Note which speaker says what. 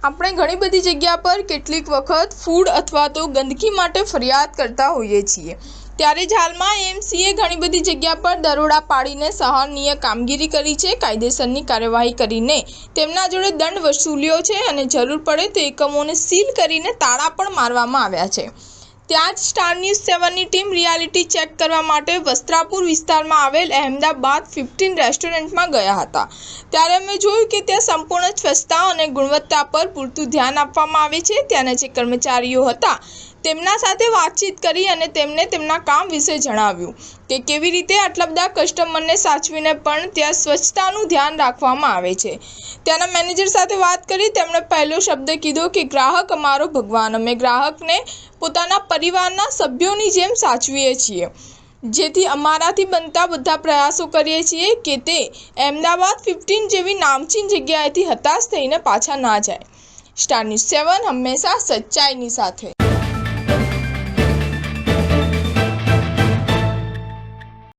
Speaker 1: આપણે ઘણી બધી જગ્યા પર કેટલીક વખત ફૂડ અથવા તો ગંદકી માટે ફરિયાદ કરતા હોઈએ છીએ। ત્યારે જ હાલમાં એએમસીએ ઘણી બધી જગ્યા પર દરોડા પાડીને સરાહનીય કામગીરી કરી છે। કાયદેસરની કાર્યવાહી કરીને તેમના જોડે દંડ વસૂલ્યો છે અને જરૂર પડે તો એકમોને સીલ કરીને તાળા પણ મારવામાં આવ્યા છે। ત્યાં જ સ્ટાર ન્યૂઝ 7ની ટીમ રિયાલિટી ચેક કરવા માટે વસ્ત્રાપુર વિસ્તારમાં આવેલ અહેમદાબાદ 15 રેસ્ટોરન્ટમાં ગયા હતા। ત્યારે અમે જોયું કે ત્યાં સંપૂર્ણ સ્વચ્છતા અને ગુણવત્તા પર પૂરતું ધ્યાન આપવામાં આવે છે। ત્યાંના જે કર્મચારીઓ હતા તેમના સાથે વાતચીત કરી અને તેમને તેમના કામ વિશે જણાવ્યું કે કેવી રીતે આટલા બધા કસ્ટમરને સાચવીને પણ ત્યાં સ્વચ્છતાનું ધ્યાન રાખવામાં આવે છે। ત્યાંના મેનેજર સાથે વાત કરી તેમણે પહેલો શબ્દ કીધો કે ગ્રાહક અમારો ભગવાન, અમે ગ્રાહકને પોતાના પરિવારના સભ્યોની જેમ સાચવીએ છીએ, જેથી અમારાથી બનતા બધા પ્રયાસો કરીએ છીએ કે તે અહેમદાબાદ 15 જેવી નામચીન જગ્યાએથી હતાશ થઈને પાછા ના જાય। સ્ટાર ન્યૂઝ 7 હંમેશા સચ્ચાઈની સાથે।